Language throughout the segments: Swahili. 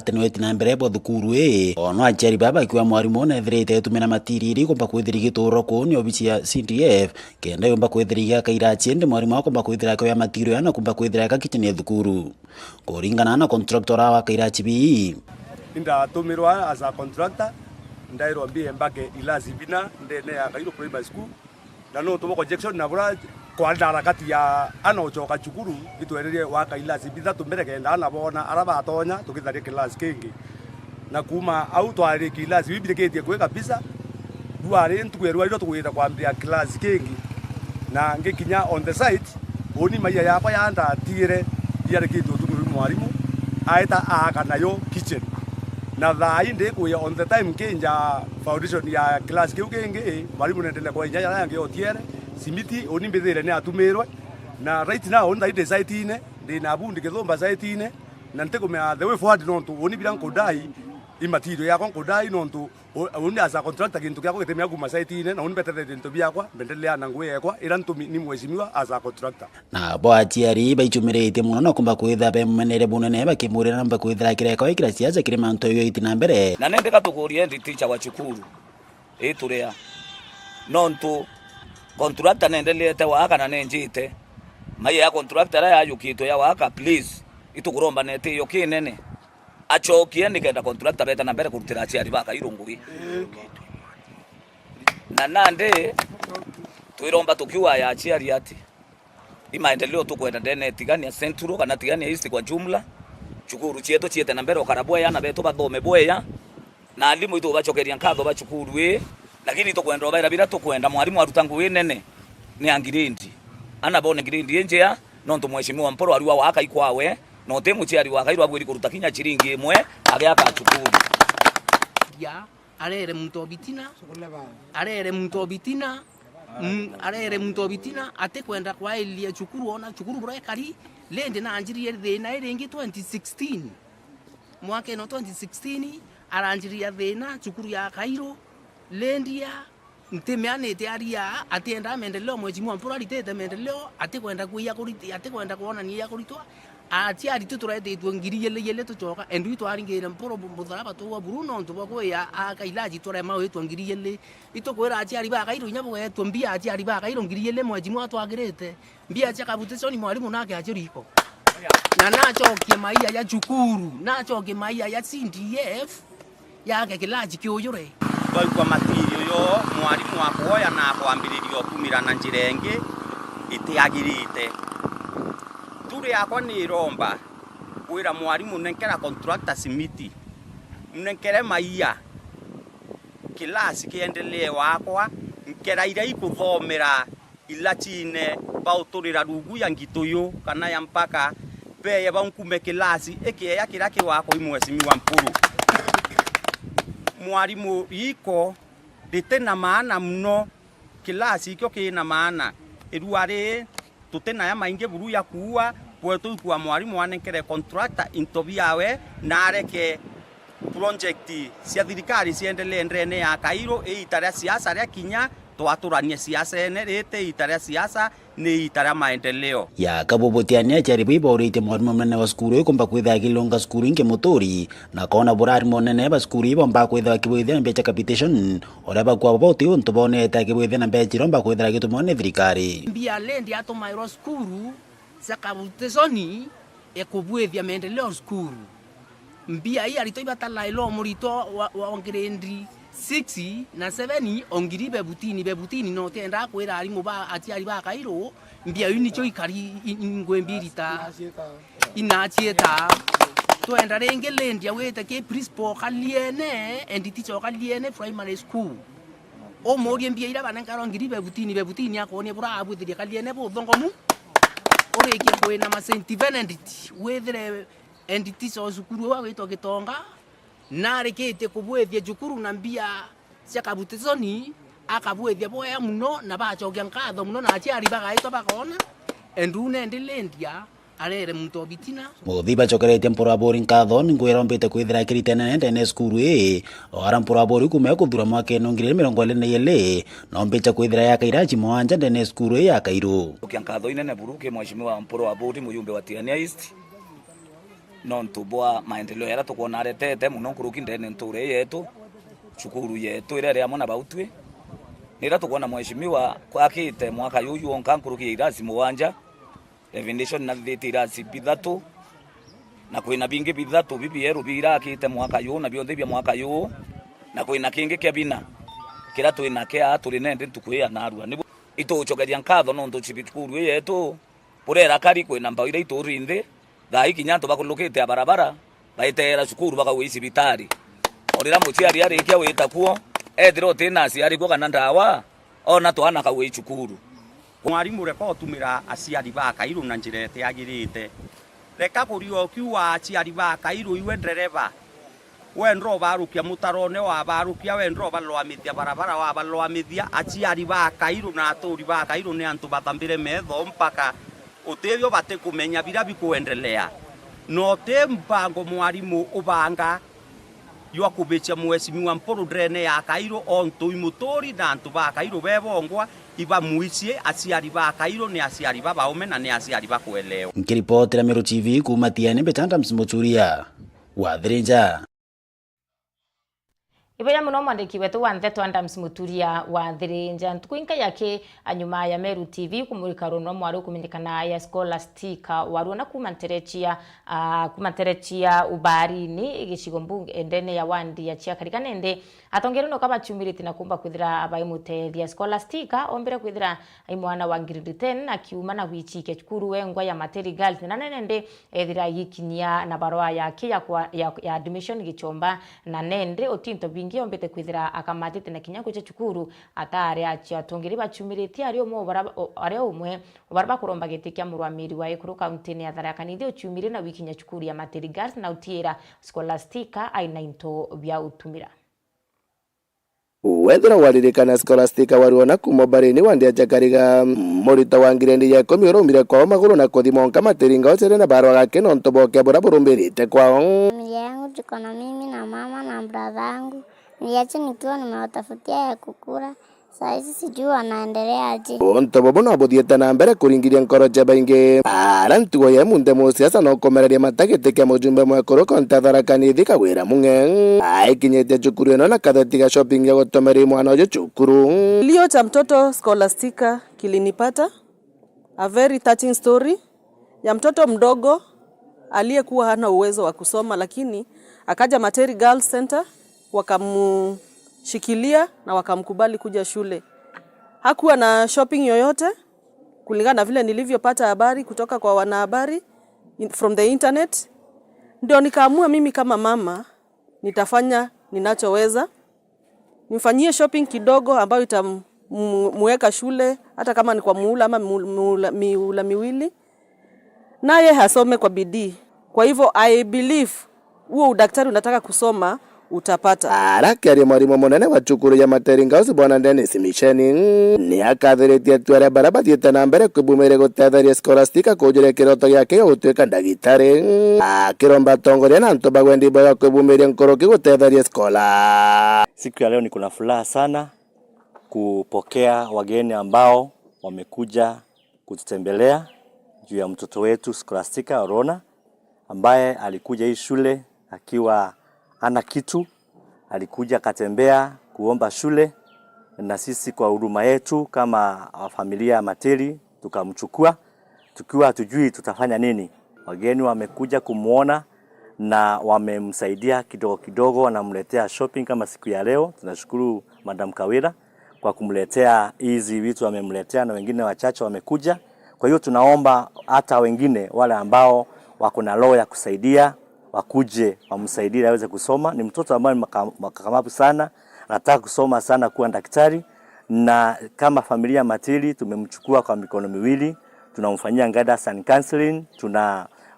Atenueti na mbere bo thukuru ono achari baba kiwa mwarimu na thirite tumena matiriri kumba kwithiri gituro kuni obisi ya CDF kenda yomba kwithiri kaira chende mwarimu akomba kwithira kwa matirio yana kumba kwithira ka kitchen ya thukuru kuringana na contractor wa kaira chibi inda tumirwa as a contractor ndairo mbie mbake ilazi bina ndene ya kairo primary school na no tumo projection na bura kwa harakati ya anochoka chukuru gitwererie waka ilazi bitha tumereke ndana bona araba atonya tukitharie class kingi na kuma au twari class bibireketie kwe kabisa duare ntukwerwa iro tukwita kwambia class kingi na ngikinya on the site oni maiya yakwa yanda tire yare kitu tukuru mwarimu aita aka nayo kitchen na thai ndi kuya on the time kinja foundation ya class kiu kingi mwarimu nendele kwa inja yange otiere simiti oni mbethire ne atumirwe na right now on the site ine ndi na bundi kithomba site ine na nteko me the way forward no to oni bilan kodai imatirio yakwa kodai no to oni as a contractor kintu kyako gitemya kuma site ine na oni betete nto byakwa bendelea na ngwe yakwa ira ntumi ni mweshimiwa as a contractor na bo achiari baichumirite muno no kumba kwitha be menere bunene bakimurira namba kwithira kireko ikira siaza kire manto yo itina mbere na nende katukurie ndi teacher wa chukuru iturea nonto contractor nendelete waka na nenjite maye ya contractor ya yukito ya waka please itukuromba nete yo kinene achokie nikenda contractor beta na mbere kurutira achiari baka irunguri na nande tuiromba tukiwa ya achiari ati imaendeleo tukwenda ndene tigani ya central kana tigani ya east kwa jumla chukuru chieto chiete na mbere okarabwe ya na beto bathome bweya na alimu itu bachokeria nkatho bachukuru lakini tukwenda obaira bila tukwenda mwarimu arutangu nene ni angirindi ana bone ngirindi enjea no tumweshimiwa mporo ari wa aka ikwawe no temu chiari wa kairo abwiri kuruta kinya chiringi imwe age aka chukuru ya arere mtobitina arere mtobitina ate kwenda kwa ilia chukuru ona chukuru bro kari lende na anjiri thina iringi 2016 mwaka no 2016 aranjiria thina chukuru ya kairo lendia ntemeanete aria atienda maendeleo mweshimiwa mporo aritete maendeleo ate kwenda kuya kuriti ate kwenda kuona ni ya kuritwa ati ari tuturete twongiri yele tuchoka endu twaringire mporo mutharaba tuwa Bruno ntubako ya akailaji tore mawe twongiri yele itokwera ati ari baka iro nyabo ya twambia ati ari baka iro ngiri yele mweshimiwa atwagirete mbia chaka butesoni mwalimu nake achiriko na nachokie maia ya chukuru nachokie maia ya CDF yake kilaji kiuyure kwa matirio yo mwarimu akoya na kwambiririo kumira na njirenge itiagirite turi yakwa ni romba kwira mwarimu nenkera contractor simiti nenkere maia kilasi kiendelee wakwa nkera ira ikuthomera ilachine bauturira rugu ya ngituyo kana ya mpaka beye bankume kilasi ekeya kiraki wako imwesimiwa mpuru mwarimu iko ditena maana mno kilasi ikyo kina maana iruare tutena ya mainge buru ya kuwa kwetu kwa mwarimu anenkere contractor intobiawe na areke project cia thirikari ciendelee ndene ya Kairo itara siasa ria kinya twaturanie siasa ene rete itara siasa ni itara maendeleo ya kabobotiania charibu iborite mwarimu mnene wa skuru kumba kwitha kilonga skuru inge motori na kona burari monene ba skuru ibomba kwitha kibwithia mbecha capitation oraba kwa boti unto boneta kibwithia na mbecha romba kwitha gitumone thirikari mbia lendi atomairo skuru sakabutesoni ekubwithia maendeleo skuru mbia hii alitoiba lailo murito wa grade 6 na 7 ongiri bebutini no tenda kwera ari muba ati ari ba Kairo mbia yuni cho ikari ngwembirita inachieta to enda renge lendi aweta ke principal kaliene enditi cho kaliene primary school o mori mbia ira bana karo ngiri bebutini akone bura abuthiria kaliene bo thongomu oreke kwena ma Saint Benedict wethere entity so sukuru wa wito gitonga na rekete kubwethia jukuru na mbia cia kabutesoni akabwethia boya muno na bachokia nkatho muno na achiari bagaito bakona endune ndilendia arere mtobitina muthi bachokerete mporo abori nkatho ngwira mbite kwithira kiritene ndene skuru ora mporo abori kume kuthura mwaka eno ngire 20 no mbicha kwithira ya kairaji mwanja ndene skuru ya Kairo ukiankatho inene buruke mweshimiwa mporo abori muyumbe wa Tiania East nontu bwa maendeleo yara tukuona aretete muno nkuruki ndene nture yetu cukuru yetu ire ria mona bautwi nira tukuona mheshimiwa kwakite mwaka yuyu onka nkuruki irasi muwanja revention na thiti irasi bithatu na kwina bingi bithatu BBR birakite mwaka yu na bionthe bia mwaka yu na kwina kingi kia bina kira twina kia turi nende ntukuya narua nibu itucokeria nkatho nontu cibikuru yetu purera kari kwina mbao ira iturinde thai kinya ntu bakulukite ya barabara baitera cukuru bakagwi cibitari orira muciari arikia wita kuo ethiro tina aciari kuo kana ndawa ona twana kagwi cukuru mwarimu reka utumira aciari ba Kairu na njira itiagirite reka kurio kiwa aciari ba Kairu iwe ndereba wendro barukia mutarone wa barukia wendro balwamithia barabara wa balwamithia aciari ba Kairu na aturi ba Kairu ni antu batambire metho mpaka utethio bate kumenya bila bikuendelea no te mpango mwarimu ubanga yo kubecha mheshimiwa mporo drene ya Kairu onto imutori na antu ba Kairu bebongwa iba muicie aciari ba Kairu ni aciari ba baume na ni aciari ba kuelewa. Nkiripoti la Meru TV kuma Tiani Betanda Msimuturia wa Thirinja. Iboya muno mwandiki wetu wa Ntheto Adams Muturia wa Thirinja ntukuinka yake anyuma ya Meru TV kumurika runo mwaru kumenyekana ya Scholastica waruona kumanterechia ubarini igicigo mbunge endene ya wandi ya chia karikanende atongero no kaba chumiriti na kumba kwithira abaimuteria Scholastica ombere kwithira imwana wa grade 10 na kiuma na wichike cukuru wengwa ya Materi Girls na nende ethira yikinyia na barua yake ya admission gichomba na nende otinto bingi ombete kwithira akamatite na kinya kuche cukuru atari achi atongeri bachumiriti ari umwe baraba kuromba gitikia murwamiri wa Ikuru county ni athara kanidi ochumire na wikinya cukuru ya Materi Girls na utiera Scholastica aina into bya utumira wethera waririkana Scholastica waruona kuma barini wandia jakariga morita wa ngirendi ya komi urumire kwao maguru na kuthimonka Materinga ocere na barwa gake nonto boke bora burumbirite kwao. Yangu tuko na mimi na mama na brother yangu niache nikiwa nimewatafutia ya kukura saizi sijui wanaendelea aje. Onto bobo no buthiete na mbere kuringiria nkoroche baingi arantugo ye munde musiasa no komereria matagite kia mujumbe mwekuru kontathara kanithi kawira munge aikinyete cukuru eno na katheti ga shopping ya gutomera mwana uyu cukuru. Kilio cha mtoto Scholastica kilinipata, a very touching story ya mtoto mdogo aliyekuwa hana uwezo wa kusoma lakini akaja Materi Girls Center wakamushikilia na wakamkubali kuja shule. Hakuwa na shopping yoyote kulingana na vile nilivyopata habari kutoka kwa wanahabari from the internet. Ndio nikaamua mimi kama mama nitafanya ninachoweza. Nimfanyie shopping kidogo ambayo itamweka shule hata kama ni kwa muhula ama miula miwili. Naye hasome kwa bidii. Kwa hivyo I believe huo udaktari unataka kusoma utapata. Arake ari mwarimu munene wa cukuru ya Materi Girls bwana Dennis Misheni ni akathiritie tware baraba thiete na mbere kwibumire gutetheria Scholastica kujire kiroto giake gutwika ndagitari akiromba tongoria na nto bagwendi baga kwibumiria nkoroki gutetheria Schola. Siku ya leo niko na furaha sana kupokea wageni ambao wamekuja kututembelea juu ya mtoto wetu Scholastica Orona ambaye alikuja hii shule akiwa ana kitu, alikuja katembea kuomba shule na sisi kwa huruma yetu kama familia ya Materi tukamchukua tukiwa hatujui tutafanya nini. Wageni wamekuja kumuona na wamemsaidia kidogo kidogo, wanamletea shopping kama siku ya leo. Tunashukuru Madam Kawira kwa kumletea hizi vitu wamemletea na wengine wachache wamekuja. Kwa hiyo tunaomba hata wengine wale ambao wako na roho ya kusaidia wakuje wamsaidie aweze kusoma. Ni mtoto ambaye makakamavu sana, anataka kusoma sana kuwa daktari, na kama familia Materi tumemchukua kwa mikono miwili, tunamfanyia guidance and counseling,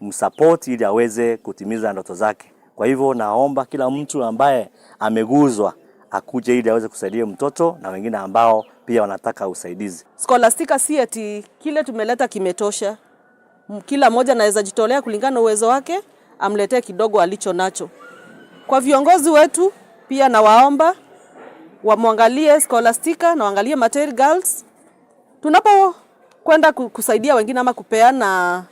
tunamsupport ili aweze kutimiza ndoto zake. Kwa hivyo naomba kila mtu ambaye ameguzwa akuje ili aweze kusaidia mtoto na wengine ambao pia wanataka usaidizi. Scholastica si eti kile tumeleta kimetosha. Kila mmoja anaweza jitolea kulingana na uwezo wake amletee kidogo alicho nacho. Kwa viongozi wetu pia nawaomba wamwangalie Scholastica na waangalie Materi Girls. Tunapo kwenda kusaidia wengine ama kupeana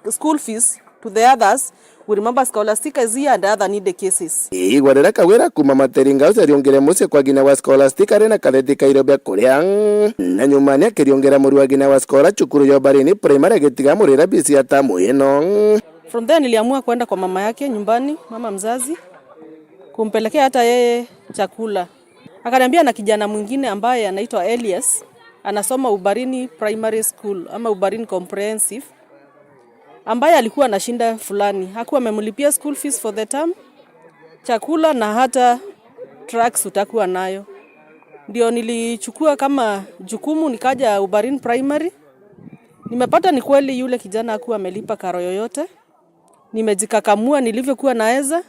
school fees to the others, We remember Scholastica is here and other needed cases. Igwarira kawira kuma Materinga House ariongera musie kwa gina wa Scholastica rena katheti kairobia kuria na nyumani akiriongera muri wa gina wa Schola cukuru ya Barini primary getiga murira bisi atamu ino. From there niliamua kwenda kwa mama yake nyumbani, mama mzazi, kumpelekea hata yeye chakula. Akaniambia na kijana mwingine ambaye anaitwa Elias anasoma Ubarini Primary School ama Ubarini Comprehensive, ambaye alikuwa na shinda fulani. Hakuwa amemlipia school fees for the term, chakula na hata tracks utakuwa nayo. Ndio nilichukua kama jukumu nikaja Ubarini Primary. Nimepata ni kweli yule kijana hakuwa amelipa karo yoyote. Nimejikakamua nilivyokuwa naweza,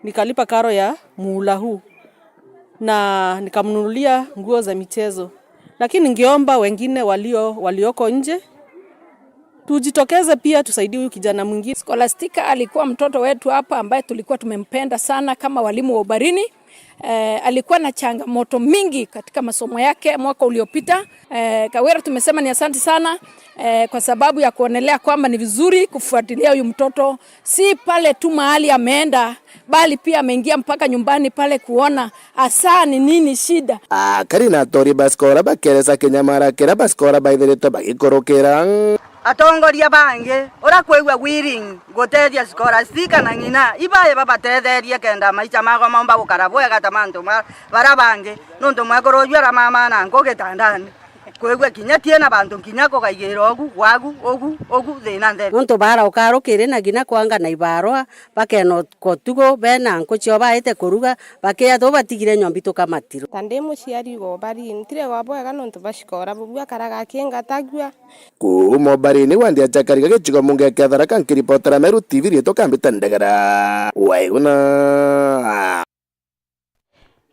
nikalipa karo ya muhula huu na nikamnunulia nguo za michezo. Lakini ningeomba wengine walioko nje tujitokeze pia tusaidie huyu kijana mwingine. Scholastica alikuwa mtoto wetu hapa ambaye tulikuwa tumempenda sana kama walimu wa Ubarini. Alikuwa na changamoto mingi katika masomo yake mwaka uliopita. Kawira tumesema ni asante sana kwa sababu ya kuonelea kwamba ni vizuri kufuatilia huyu mtoto, si pale tu mahali ameenda bali pia ameingia mpaka nyumbani pale kuona asa ni nini shida. Karina tori baskora bakeresa Kenyamara kera baskora baithireto bagikorokera atongoria bange ora kwigwa willing gutethia Scholastica na ngina ibaye babatetherie kenda maicha mago mamba gukarabwe gatamanto bara bange nundu mwakorojwa mama na ngogitandani kwigwa kinya tiena bantu kinya ko kaigiro ogu thina nde nundu bara ukarukire na ngina kwanga na ibarwa bakeno kotugo bena nkocho baite kuruga bakia to batigire nyombi tukamatiro tande muciari go bari ntire go bwega nundu bashikora bubwa karaga kinga tagwa kumo Barini wandia chakariga gichigo munge kathara kankiripotera Meru TV rito kambita ndegara waiguna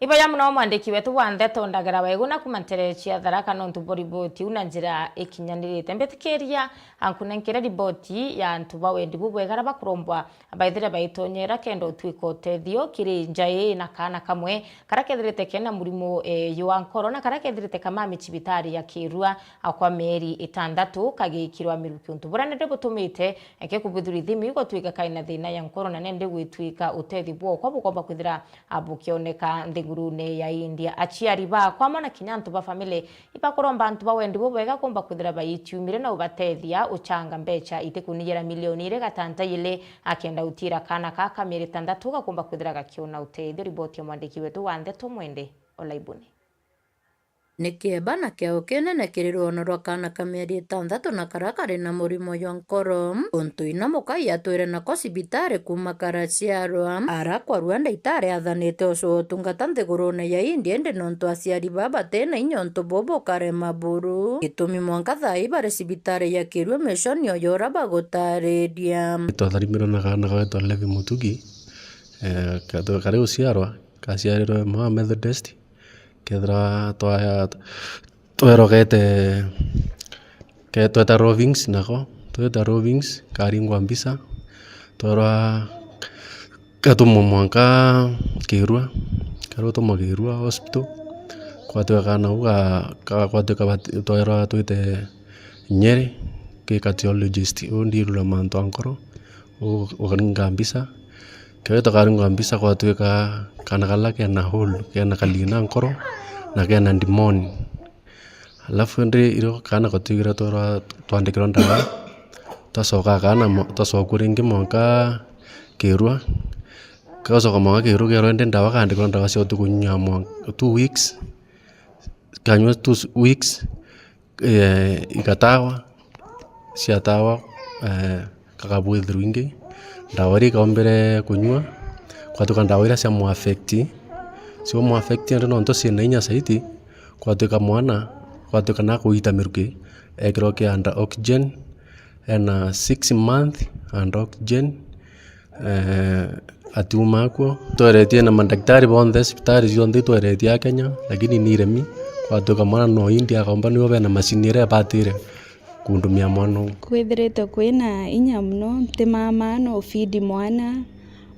Iba ya mno mwandiki wetu wa Ndeto Ndagara waiguna kumanterechia Tharaka nontu boriboti una njira ikinyanirite mbetikiria ankunenkera riboti ya ntuba wendi bubwegara bakurombwa abaithire baitonyera kendo utwiko tethio kiri njai na kana kamwe karakethirite kena murimo wa corona karakethirite kama michibitari ya Kirua akwa meri 6 kagikirwa miruki ntubura nende gutumite eke kubithuri thimi gutwika kaina thina ya corona nende gwitwika utethi bwo kwa bukomba kwithira abukioneka ngurune ya India achiari ba kwa mana kinyantu ba family ipakoromba antu ba wendi bubwega kumba kwithira bayitiumire na ubatethia uchanga mbecha itekunigera milioni 6 ile akenda utira kana kaka meri 6 gakumba kwithira gakiona utethio riboti ya mwandiki wetu wa Ndeto Mwende Olaibuni Nikieba na keo kinene kirirono rwa kana ka mieri 6 na karakari na murimo ya nkorom untuina mukai atwire na kosibitari kuma karaciarwa arakwa Rwanda itare athanite ucio utungata nthigurune ya India ndi nontu aciari baba tena inyontu bobo kare maburu gitumi mwanka thai bare sibitari ya Kirua mission yora bagutariria twatharimiro na kana gaitwa Levi Mutugi kare uciarwa kaciarirwe mwa Methodist kedra twerogete ke tweta rovings nako tweta rovings karingwa mbisa twara katumo mwanka Kirua karoto Kirua hospital kwa twekana uga kwa twera twite Nyeri ke cardiologist ondirula manto ankoro ugaringa mbisa ke karingwa mbisa kwa tweka kana kala ke na hole ke na kalina ankoro na kena ndimoni alafu ndi iro kana kotigira twandikira ndawa tasoka kana tasokure ngi monka Kirua kasoka monka Kirua kero ndi ndawa kandikira ndawa cio tukunya 2 weeks kanywa 2 weeks ikatawa siatawa kakabwithirwingi ndawa ri kaombere kunywa kwa tukandawa ira cia mu affect sio mu affect ndo nonto sina inya saiti kwa tuka mwana kwa tuka na kuita miruki ekroke under oxygen and 6 month under oxygen atuma kwa toretie na madaktari bonde hospitali zionde toretie Kenya lakini ni remi kwa tuka mwana no India kaomba ni obe na masinire batire kundumia mwana kwithirite kwina inya muno te mama no feed mwana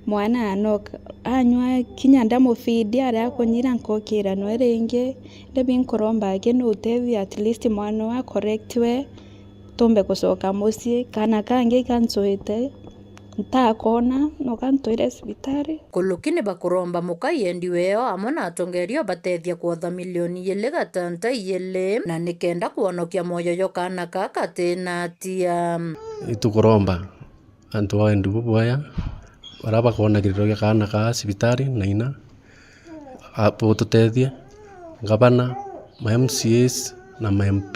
no anywa kinya ndamo feed ara kunyira nkokira no renge ndebi nkoromba ke no utethi at least mwana wa correctwe tombe kusoka musie kana kange kansoete ntakona nokantwire cibitari kulukini bakuromba mukai endi weo amwe na atongerio batethia kuotha milioni 2.2 na nikenda kuonokia moyoyo kana kaka tena atia itukuromba antu waendi bubuaya baraba kuona kiriro kana ka cibitari na ina apo tutethia gavana ma MCAs na ma MP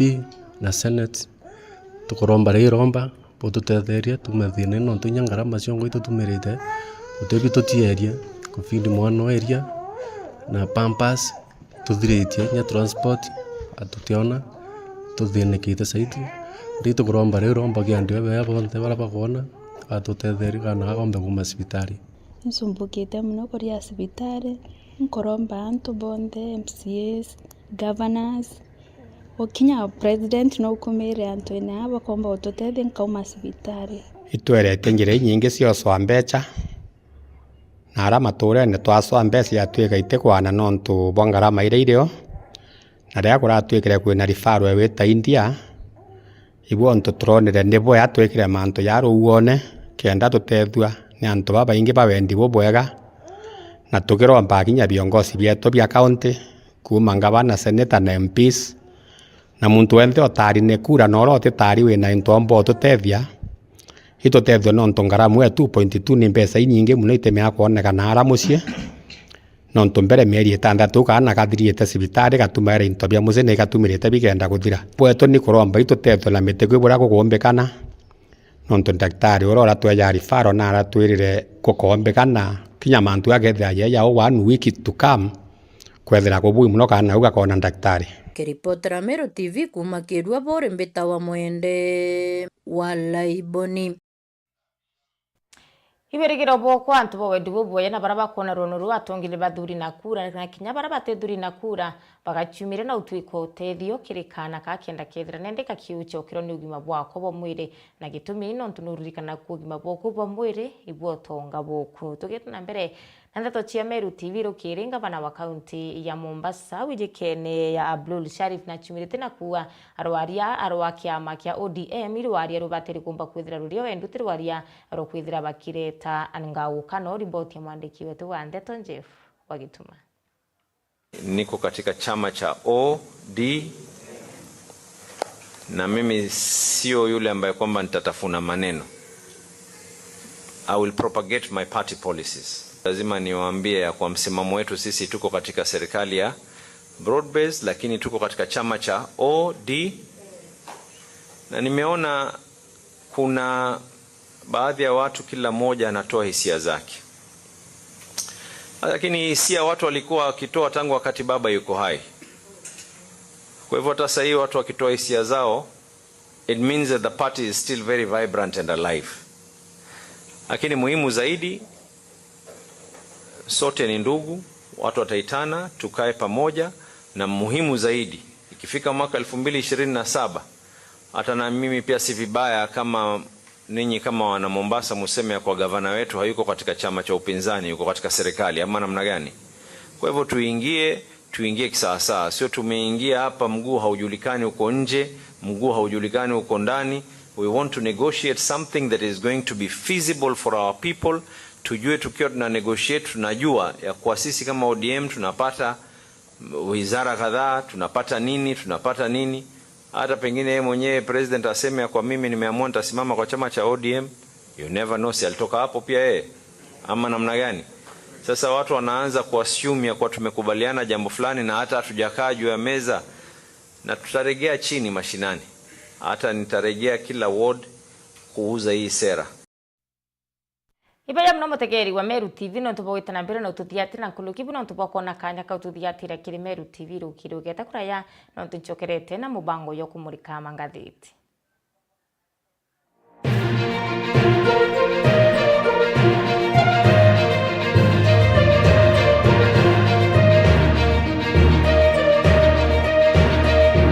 na Senate tukuromba riromba potutetheria tumathine no tunya ngarama ciongo itutumirite utebi tutieria kufindi mwana area na pampas tuthiritie nya transport atutiona tuthinekite saiti ndito kuromba riromba giandio be bonte baraba kuona atutetheria kana gagombe kuma cibitari nsumbukite muno kuria cibitari nkoromba antu bonde MCAs governors okinya president no kumire antu ene aba komba utotethia nkauma cibitari itwerete njira nyingi cioswa mbeca na ara maturene twaswa mbeca yatwika itikwana nontu bwa ngarama iria irio na ria kuratwikire kwina rifaro wita India ibo onto tronere nibo yatwikire mantu yaruone kenda tutethua ni antu baba ingi bawendi bwega na tukiromba kinya viongozi bietu bia county kuma ngavana senator na MPs na muntu wenthe otari ne kura no rote tari wina intombo tutethia itotethio no ntongaramu ya 2.2 ni mbeca inyingi muno itemea kuoneka na ara mucie no ntombere mieri itandatu kana kathiriete cibitari gatumere into bia mucene gatumirite bigenda guthira bwetu ni kuromba itotethio na mite kwibura kugombekana no nto daktari urora tweja rifaro na ara twirire kukombekana kinya mantu agethia ya 1 week to come kwethira kubui muno kana ugakona daktari Kiripotera Meru TV kuma Kirua Bore Mbita wa Mwende Walaiboni. Iberigiro boko antu bo wedu boye na baraba kona ronuru atongile bathuri na kura na kinya baraba tethuri na kura bagachumire na utwiko tethio kirikana ka kenda kethira nendeka kiucho kironi ugima bwako bo mwire na gitumi no ntunurikana ku ugima bwako bo mwire ibwo tonga boko tugituna mbere Nandato chia Meru TV rukiringa bana wa kaunti ya Mombasa wijikene ya Abdul Sharif na chumirite na kuwa arwa kiama kia ODM irwaria rubateri kumba kwithira rurio endu tirwaria rukwithira bakireta angau kano riboti ya mwandiki wetu wa Ndeto Jeff Wagituma. Niko katika chama cha OD na mimi sio yule ambaye kwamba nitatafuna maneno. I will propagate my party policies. Lazima niwaambie ya kwa msimamo wetu sisi tuko katika serikali ya broad based lakini tuko katika chama cha OD na nimeona kuna baadhi ya watu kila mmoja anatoa hisia zake. Lakini hisia watu walikuwa wakitoa tangu wakati baba yuko hai. Kwa hivyo hata sasa hivi watu wakitoa hisia zao it means that the party is still very vibrant and alive. Lakini muhimu zaidi sote ni ndugu, watu wataitana, tukae pamoja na muhimu zaidi ikifika mwaka 2027 hata na mimi pia si vibaya kama ninyi kama wana Mombasa museme kwa gavana wetu hayuko katika chama cha upinzani, yuko katika serikali ama namna gani. Kwa hivyo tuingie kisawasawa, sio tumeingia hapa mguu haujulikani uko nje, mguu haujulikani uko ndani. We want to negotiate something that is going to be feasible for our people. Tujue tukiwa tuna negotiate tunajua ya kwa sisi kama ODM tunapata wizara kadhaa, tunapata nini. Hata pengine yeye mwenyewe president aseme ya kwa mimi nimeamua nitasimama kwa chama cha ODM. You never know, si alitoka hapo pia yeye ama namna gani. Sasa watu wanaanza kuassume ya kwa tumekubaliana jambo fulani na hata hatujakaa juu ya meza, na tutarejea chini mashinani. Hata nitarejea kila ward kuuza hii sera. Ibaya mno mutegeri wa Meru TV no tubogitana mbere no tuthiatira na kulukibu no tubakona kanya ka tuthiatira kiri Meru TV rukirugeta kuraya no tunchokerete na mubango yo kumurika mangathiti.